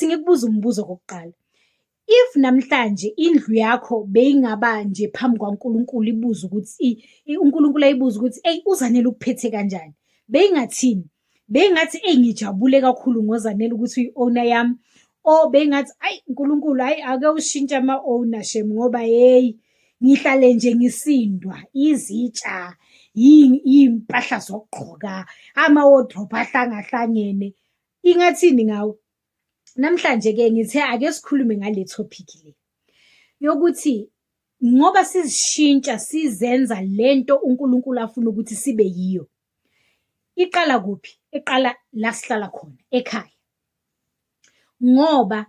Ethi ngikubuza umbuzo kokuqala. If namhlanje indlu yakho beyingaba nje phambi kwaNkulunkulu ibuza ukuthi uNkulunkulu ayibuza ukuthi uZanele ukuphethe kanjani, beyingathini? Beyingathi ngijabule kakhulu ngoZanele ukuthi uyi-owner yami, o beyingathi uNkulunkulu ake ushintshe ama-ownership ngoba ngihlale nje ngisindwa izitsha iy'mpahla zokugqoka ama-wardrobe ahlangahlangene, ingathini ngawo? Namhlanje-ke ngithe ake sikhulume ngale topic le yokuthi ngoba sizishintsha sizenza lento uNkulunkulu afuna ukuthi sibe yiyo, iqala kuphi? Iqala la sihlala khona ekhaya. Ngoba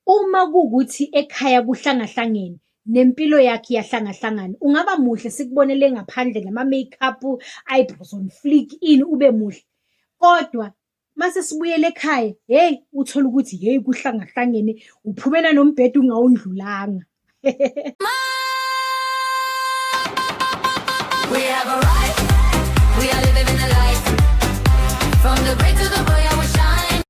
uma kuwukuthi ekhaya kuhlangahlangene nempilo yakhe iyahlangahlangana, ungaba muhle sikubonele ngaphandle ngama-makeup, eyebrows on flick, ube muhle, kodwa mase sibuyele ekhaya uthola ukuthi kuhlangahlangene, uphumela nombhedo ungawundlulanga. We have arrived, we are living in the light, from the break to the boy I will shine.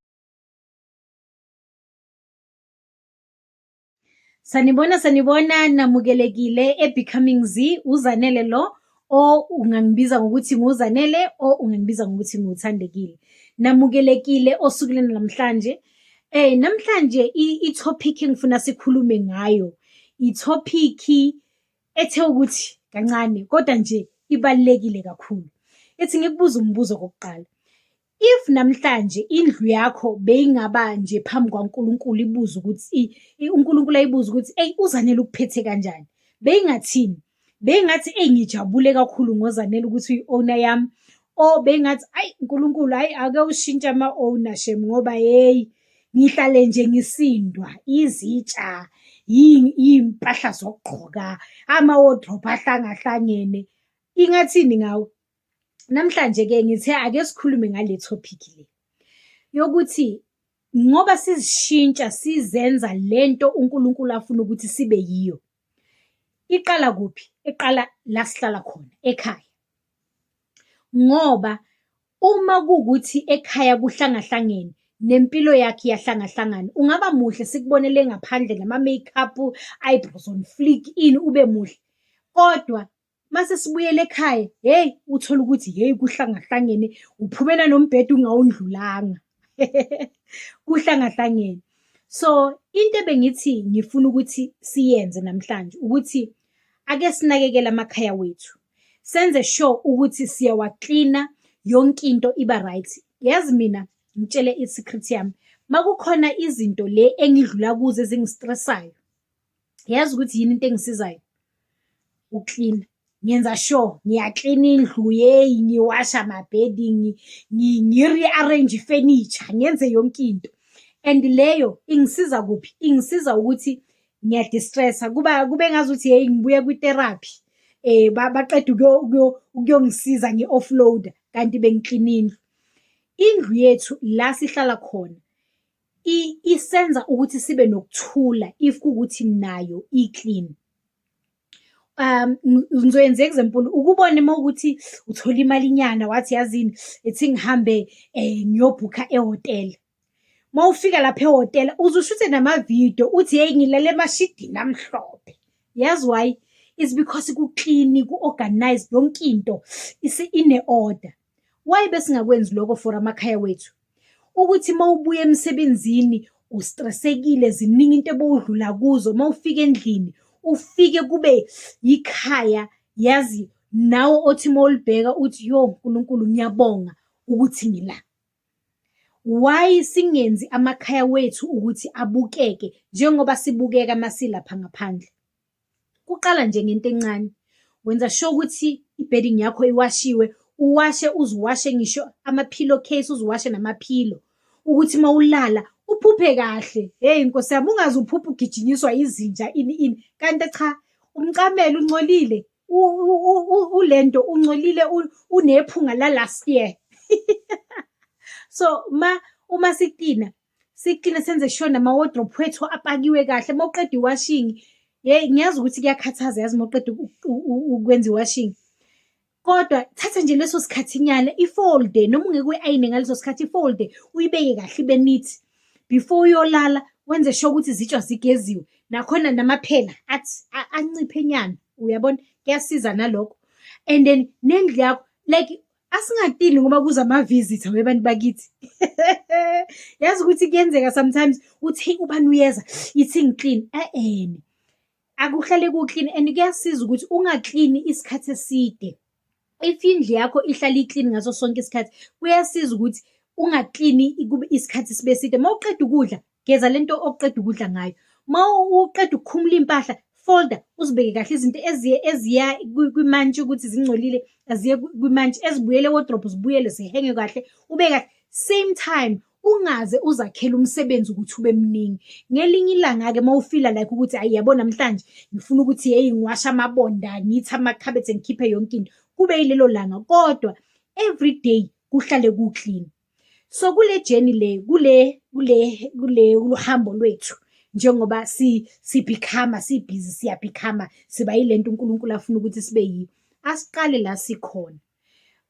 Sanibona, namukelekile eBecoming Z, uZanele lo, o ungangibiza ngokuthi nguZanele, o ungangibiza ngokuthi nguthandekile. Namukelekile osukwini namhlanje. Namhlanje i-topic engifuna sikhulume ngayo, i-topic ethe ukuthi kancane kodwa nje ibalekile kakhulu. Ethi ngikubuza umbuzo kokuqala. If namhlanje indlu yakho beyingaba nje phambi kwaNkulunkulu ibuza ukuthi uNkulunkulu ayibuza ukuthi uZanele ukuphethe kanjani, beyingathini? Beyingathi ngijabule kakhulu ngoZanele ukuthi uyi-owner yami, o beyingathi uNkulunkulu ake ushintshe ama-ownership ngoba ngihlale nje ngisindwa izitsha iy'mpahla zokugqoka ama-wardrobe ahlangahlangene, ingathini ngawo? Namhlanje-ke ngithe ake sikhulume ngale topic le yokuthi ngoba sizishintsha sizenza lento uNkulunkulu afuna ukuthi sibe yiyo, iqala kuphi? Iqala la sihlala khona ekhaya. Ngoba uma kuwukuthi ekhaya kuhlangahlangene nempilo yakhe iyahlangahlangana, ungaba muhle sikubonele ngaphandle ngama-makeup, eyebrows on flick, ube muhle, kodwa mase sibuyele ekhaya uthola ukuthi kuhlangahlangene, uphumela nombhedo ungawundlulanga. Kuhlangahlangene. So into ebengithi ngifuna ukuthi siyenze namhlanje ukuthi ake sinakekele amakhaya wethu, senze sure ukuthi siyawaklina, yonke into iba right. Yazi mina ngitshele i-secret yami, makukhona izinto le engidlula kuzo ezingistressayo, yazi ukuthi yini into engisizayo? Uklina. Ngiyenza sure ngiyaklina indlu, ngiwasha amabhedi, ngi-rearrange ifurniture, ngenze yonke into. And leyo ingisiza kuphi? Ingisiza ukuthi ngiyadistressa, kube ngazuthi ngibuye kwi-therapy, baqeda ukuyongisiza ngi-offload, kanti bengiklina indlu. Indlu yethu la sihlala khona isenza ukuthi sibe nokuthula if kuwukuthi nayo i-clean. Ngizoyenza example, ukubone uma ukuthi uthola imalinyana wathi yazini ethi ngihambe ngiyobhukha ehotela. Uma ufika lapha ehotela uzushuthe namavidiyo uthi ngilale emashidini amhlophe. Yazi why? It's because ku-clean, ku-organized, yonke into ine-order. Why besingakwenzi lokho for amakhaya wethu? Ukuthi uma ubuya emsebenzini ustressekile, ziningi into ebowudlula kuzo, uma ufika endlini ufike kube yikhaya, yazi nawe othi uma ulibheka uthi Nkulunkulu ngiyabonga ukuthi ngila. Why singenzi amakhaya wethu ukuthi abukeke njengoba sibukeka masilapha ngaphandle? Kuqala nje ngento encane, wenza sure ukuthi i-bedding yakho iwashiwe, uziwashe ngisho ama-pillow case, uziwashe namaphilo, ukuthi uma ulala uphuphe kahle. Nkosi yami, ungaze uphuphe ugijinyiswa izinja ini, kanti cha, umcamelo ungcolile, ulento ungcolile, unephunga la last year. So uma siklina senze sure nama-wardrobe wethu apakiwe kahle. Uma uqeda i-washing, ngiyazi ukuthi kuyakhathaza, yazi uma uqeda ukwenza i-washing, kodwa thatha nje leso sikhathinyana ifolde, noma ungeke uyi-ayine ngaleso sikhathi, ifolde uyibeke kahle ibe neat. before uyolala wenze sure ukuthi izitsha zigeziwe, nakhona namaphela athi anciphe nyana, uyabona, kuyasiza nalokho. And then nendlu yakho, like asingatili ngoba kuza ama-visitor webantu bakithi. Yazi ukuthi kuyenzeka sometimes uthi ubani uyeza ithi ngiclean, akuhlale ku-clean, and kuyasiza ukuthi ungaklini isikhathi eside. If indlu yakho ihlala iclean ngaso sonke isikhathi, kuyasiza ukuthi ungaklini isikhathi sibe side. Uma uqeda ukudla, geza lento oqeda ukudla ngayo. Uma uqeda ukukhumula impahla, folder, uzibeke kahle izinto eziya kwimantshi ukuthi zingcolile, aziye kwimantshi, ezibuyele wardrobe zibuyele zihenge kahle, ube kahle. Same time, ungaze uzakhela umsebenzi ukuthi ube mningi. Ngelinye ilanga-ke uma ufila like ukuthi ayi yabo namhlanje ngifuna ukuthi hey ngiwasha amabonda, ngithi amakhabethe, ngikhiphe yonke into, kube yilelo langa, kodwa every day kuhlale ku-clean. So kule journey le, kule uhambo lwethu, njengoba sibhikhama, sibhizi, siyabhikhama, siba yilento uNkulunkulu afuna ukuthi sibe yiyo. Asiqale la sikhona.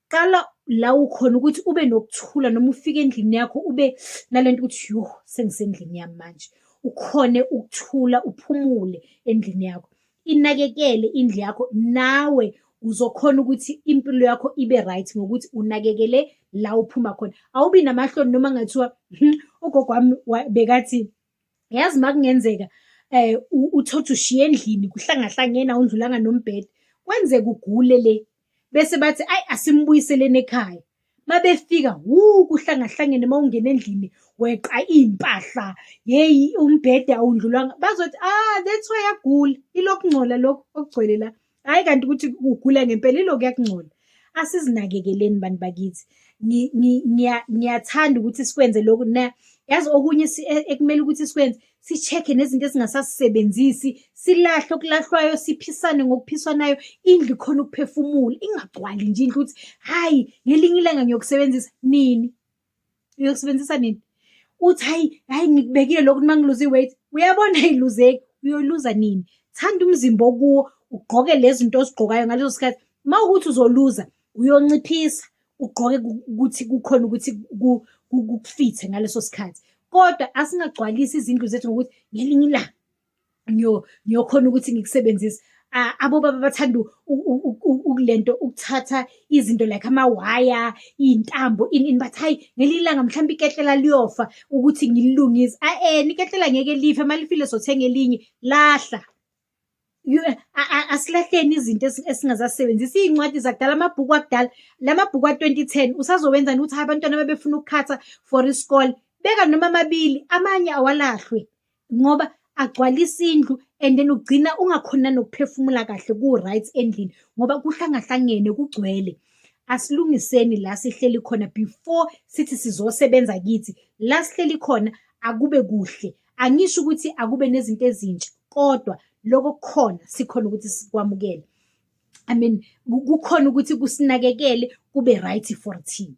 Qala la ukhona ukuthi ube nokuthula, noma ufike endlini yakho ube nalento ukuthi yo sengisendlini yami manje. Ukhone ukuthula, uphumule endlini yakho. Inakekele indlu yakho, nawe uzokhona ukuthi impilo yakho ibe right ngokuthi unakekele la uphuma khona. Awubi namahloni noma ngathiwa ugogo wami bekathi yazi makungenzeka uthothi ushiye endlini kuhlangahlangene awundlulanga nombhede, kwenzeka ugule le, bese bathi ayi asimbuyiseleni ekhaya. Mabefika kuhlangahlangene, mawungena endlini weqa impahla, yeyi umbhede awundlulanga, bazothi that's why yagula, ilokungcola lokho okugcwele la. Hayi kanti ukuthi ugula ngempela, ilokhu yakungcola. Asizinakekeleni bantu bakithi. Ngiyathanda ukuthi sikwenze lokhu na. Yazi okunye ekumele ukuthi sikwenze, si-check-e nezinto esingasasebenzisi, silahle okulahlwayo, siphisane ngokuphiswanayo, indlu khona ukuphefumula, ingagcwali nje indlu ukuthi hayi ngelinye ilanga ngiyokusebenzisa nini. Uyokusebenzisa nini? Uthi hayi ngikubekile lokhu mangiluza iweight, uyabona ayiluzeki, uyoluza nini? Thanda umzimba okuwo, ugqoke lezi zinto ozigqokayo ngaleso sikhathi. Uma ukuthi uzoluza, uyonciphisa, ugqoke ukuthi kukhona ukuthi kukufithe ngaleso sikhathi. Kodwa asingagcwalisi izindlu zethu ngokuthi ngelinye ilanga ngiyokhona ukuthi ngikusebenzise. Abo baba bathanda ukulento ukuthatha izinto like amawaya, iy'ntambo, bathi hayi ngelinye ilanga mhlawumbe iketlela liyofa ukuthi ngililungise. Iketlela ngeke life, malifile sothenga elinye, lahla. Asilahleni izinto esingazasebenzisi. Iy'ncwadi zakudala, amabhuku akudala, lamabhuku ka-2010 usazowenzani ukuthi abantwana babefuna ukukhatha for isikole, beka noma amabili, amanye awalahlwe ngoba agcwalisa indlu, and then ugcina ungakhona nokuphefumula kahle ku-right endlini ngoba kuhlangahlangene kugcwele. Asilungiseni la sihleli khona before sithi sizosebenza kithi. La sihleli khona akube kuhle. Angisho ukuthi akube nezinto ezintsha, kodwa lokho kukhona sikhona ukuthi sikwamukele. I mean kukhona ukuthi kusinakekele kube right for thina.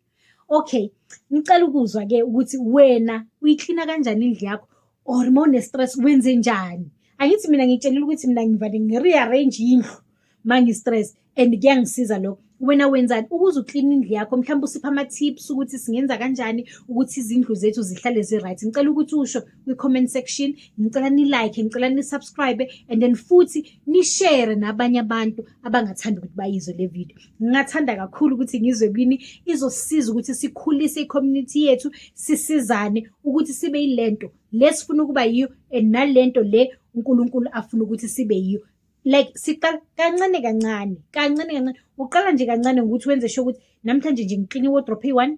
Okay, ngicela ukuzwa-ke ukuthi wena uyiklina kanjani indlu yakho, or uma une-stress wenze njani? Angithi mina ngitshelile ukuthi mina ngivane ngi-rearrange indlu uma ngi-stress, and kuyangisiza lokho. Wena wenzani ukuze uklina indlu yakho? Mhlawumbe usipha ama-tips ukuthi singenza kanjani ukuthi izindlu zethu zihlale zi-right. Ngicela ukuthi usho kwi-comment section, ngicela ni-like, ngicela ni-subscribe, and then futhi ni-share nabanye abantu abangathanda ukuthi bayizwe le video. Ngingathanda kakhulu ukuthi ngizwe kini, izosisiza ukuthi sikhulise i-community yethu, sisizane ukuthi sibe yilento lesifuna ukuba yiyo, and nalento le uNkulunkulu afuna ukuthi sibe yiyo. Like siqala kancane kancane, uqala nje kancane ngokuthi wenze sure ukuthi namhlanje nje ngiclean wardrobe eyi-1,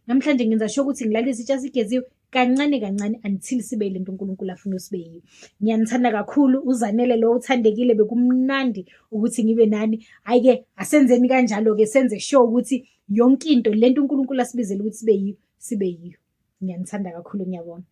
namhlanje ngenza sure ukuthi ngilalise izitsha zigeziwe, kancane until sibe yilento uNkulunkulu afuna sibe yiyo. Ngiyanithanda kakhulu, uZanele lo uthandekile, bekumnandi ukuthi ngibe nani. Hayi-ke asenzeni kanjalo-ke, senze sure ukuthi yonke into lento uNkulunkulu asibizele ukuthi sibe yiyo. Ngiyanithanda kakhulu, ngiyabonga.